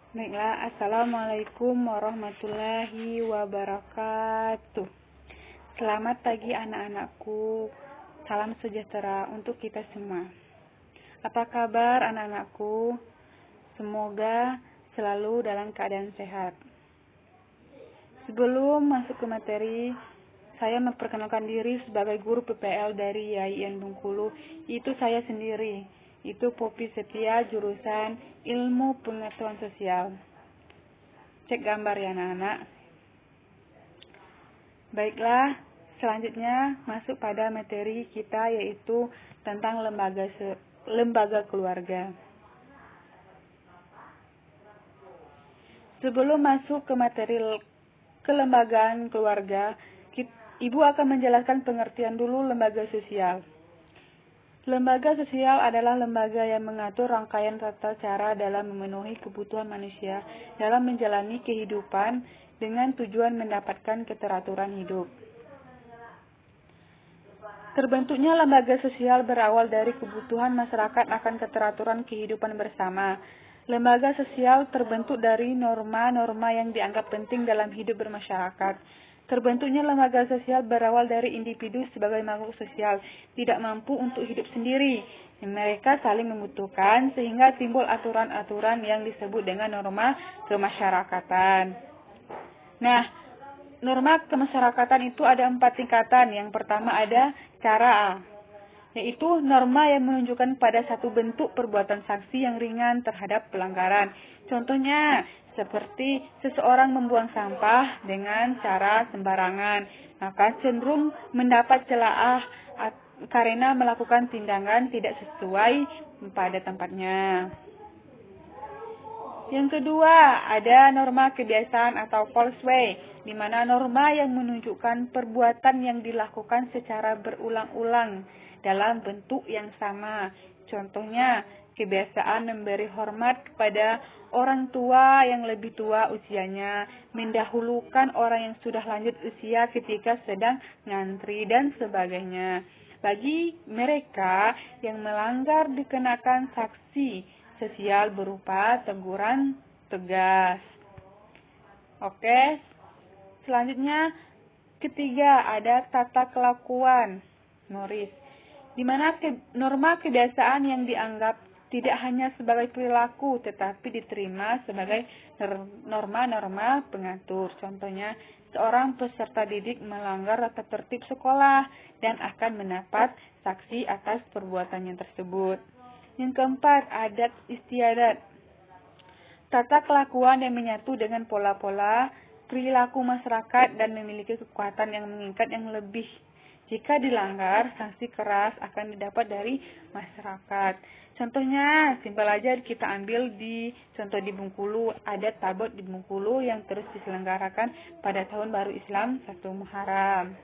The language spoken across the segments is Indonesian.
Baiklah, Assalamualaikum warahmatullahi wabarakatuh. Selamat pagi anak-anakku. Salam sejahtera untuk kita semua. Apa kabar anak-anakku? Semoga selalu dalam keadaan sehat. Sebelum masuk ke materi, saya memperkenalkan diri sebagai guru PPL dari YAIN Bengkulu. Itu saya sendiri. Itu Poppy Setia, jurusan Ilmu Pengetahuan Sosial. Cek gambar ya anak-anak. Baiklah, selanjutnya masuk pada materi kita, yaitu tentang lembaga keluarga. Sebelum masuk ke materi kelembagaan keluarga, Ibu akan menjelaskan pengertian dulu lembaga sosial. Lembaga sosial adalah lembaga yang mengatur rangkaian tata cara dalam memenuhi kebutuhan manusia dalam menjalani kehidupan dengan tujuan mendapatkan keteraturan hidup. Terbentuknya lembaga sosial berawal dari kebutuhan masyarakat akan keteraturan kehidupan bersama. Lembaga sosial terbentuk dari norma-norma yang dianggap penting dalam hidup bermasyarakat. Terbentuknya lembaga sosial berawal dari individu sebagai makhluk sosial, tidak mampu untuk hidup sendiri. Mereka saling membutuhkan sehingga timbul aturan-aturan yang disebut dengan norma kemasyarakatan. Nah, norma kemasyarakatan itu ada 4 tingkatan. Yang pertama ada cara A, yaitu norma yang menunjukkan pada satu bentuk perbuatan sanksi yang ringan terhadap pelanggaran. Contohnya, seperti seseorang membuang sampah dengan cara sembarangan, maka cenderung mendapat celaan karena melakukan tindakan tidak sesuai pada tempatnya. Yang kedua, ada norma kebiasaan atau false way, di mana norma yang menunjukkan perbuatan yang dilakukan secara berulang-ulang dalam bentuk yang sama. Contohnya, kebiasaan memberi hormat kepada orang tua yang lebih tua usianya, mendahulukan orang yang sudah lanjut usia ketika sedang ngantri, dan sebagainya. Bagi mereka yang melanggar dikenakan sanksi sosial berupa teguran tegas. Oke, selanjutnya ketiga ada tata kelakuan moris, di mana norma kebiasaan yang dianggap tidak hanya sebagai perilaku tetapi diterima sebagai norma-norma pengatur. Contohnya, seorang peserta didik melanggar tata tertib sekolah dan akan mendapat sanksi atas perbuatannya tersebut. Yang keempat, adat istiadat. Tata kelakuan yang menyatu dengan pola-pola perilaku masyarakat dan memiliki kekuatan yang mengikat yang lebih. Jika dilanggar, sanksi keras akan didapat dari masyarakat. Contohnya, simpel aja kita ambil contoh di Bengkulu, adat Tabot di Bengkulu yang terus diselenggarakan pada tahun baru Islam 1 Muharram.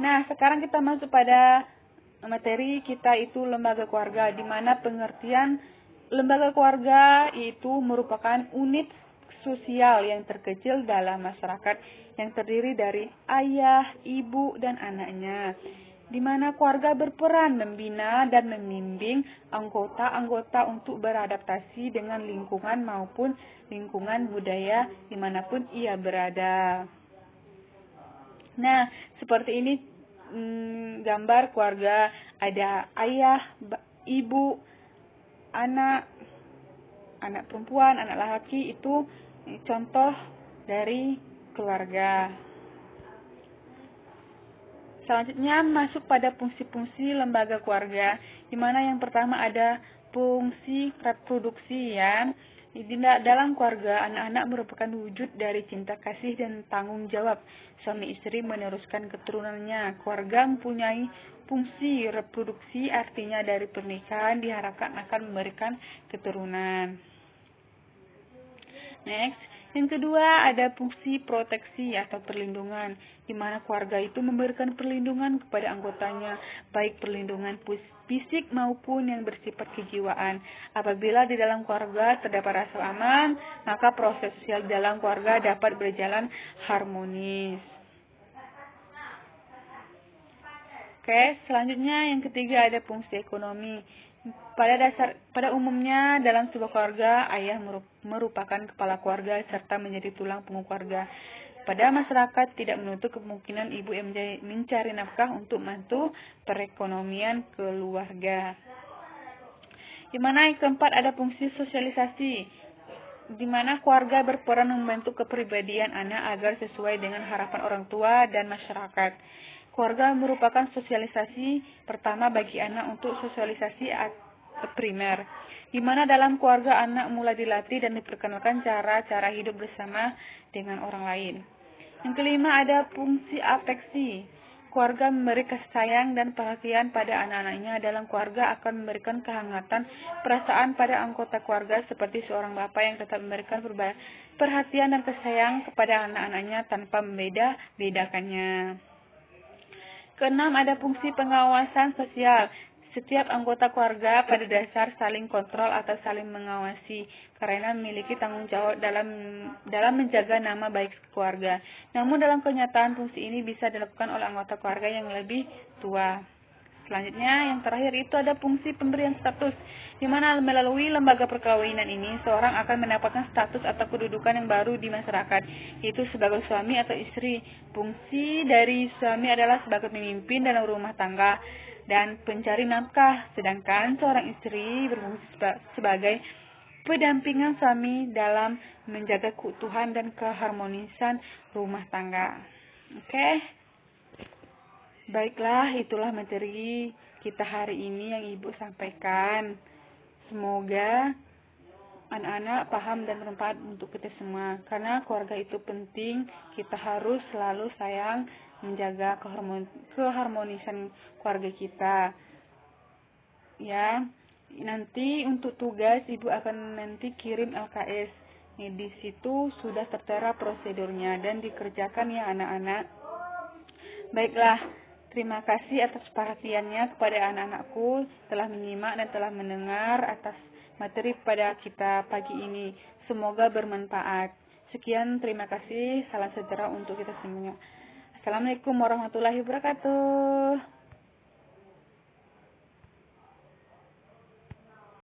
Nah, sekarang kita masuk pada materi kita, itu lembaga keluarga, di mana pengertian lembaga keluarga itu merupakan unit sosial yang terkecil dalam masyarakat yang terdiri dari ayah, ibu, dan anaknya, di mana keluarga berperan membina dan membimbing anggota-anggota untuk beradaptasi dengan lingkungan maupun lingkungan budaya dimanapun ia berada. Nah, seperti ini gambar keluarga, ada ayah, ibu, anak perempuan, anak laki, itu contoh dari keluarga. Selanjutnya masuk pada fungsi-fungsi lembaga keluarga, di mana yang pertama ada fungsi reproduksi ya. Dalam keluarga, anak-anak merupakan wujud dari cinta kasih dan tanggung jawab suami istri meneruskan keturunannya. Keluarga mempunyai fungsi reproduksi, artinya dari pernikahan diharapkan akan memberikan keturunan. Next, yang kedua ada fungsi proteksi atau perlindungan, di mana keluarga itu memberikan perlindungan kepada anggotanya, baik perlindungan fisik maupun yang bersifat kejiwaan. Apabila di dalam keluarga terdapat rasa aman, maka proses sosial dalam keluarga dapat berjalan harmonis. Oke, selanjutnya yang ketiga ada fungsi ekonomi, Pada umumnya dalam sebuah keluarga, ayah merupakan kepala keluarga serta menjadi tulang punggung keluarga. Pada masyarakat tidak menutup kemungkinan ibu yang mencari nafkah untuk membantu perekonomian keluarga. Di mana yang keempat ada fungsi sosialisasi, di mana keluarga berperan membentuk kepribadian anak agar sesuai dengan harapan orang tua dan masyarakat. Keluarga merupakan sosialisasi pertama bagi anak untuk sosialisasi primer, di mana dalam keluarga anak mulai dilatih dan diperkenalkan cara-cara hidup bersama dengan orang lain. Yang kelima ada fungsi afeksi. Keluarga memberi kasih sayang dan perhatian pada anak-anaknya. Dalam keluarga akan memberikan kehangatan perasaan pada anggota keluarga seperti seorang bapak yang tetap memberikan perhatian dan kasih sayang kepada anak-anaknya tanpa membeda-bedakannya. Keenam ada fungsi pengawasan sosial. Setiap anggota keluarga pada dasar saling kontrol atau saling mengawasi karena memiliki tanggung jawab dalam menjaga nama baik keluarga. Namun dalam kenyataan fungsi ini bisa dilakukan oleh anggota keluarga yang lebih tua. Selanjutnya yang terakhir itu ada fungsi pemberian status, di mana melalui lembaga perkawinan ini seorang akan mendapatkan status atau kedudukan yang baru di masyarakat, yaitu sebagai suami atau istri. Fungsi dari suami adalah sebagai pemimpin dalam rumah tangga dan pencari nafkah, sedangkan seorang istri berfungsi sebagai pendampingan suami dalam menjaga keutuhan dan keharmonisan rumah tangga. Oke. Baiklah, itulah materi kita hari ini yang Ibu sampaikan. Semoga anak-anak paham dan bermanfaat untuk kita semua. Karena keluarga itu penting, kita harus selalu sayang, menjaga keharmonisan keluarga kita. Ya, nanti untuk tugas Ibu akan nanti kirim LKS. Di situ sudah tertera prosedurnya dan dikerjakan ya anak-anak. Baiklah, terima kasih atas perhatiannya kepada anak-anakku telah menyimak dan telah mendengar atas materi pada kita pagi ini. Semoga bermanfaat. Sekian, terima kasih. Salam sejahtera untuk kita semua. Assalamualaikum warahmatullahi wabarakatuh.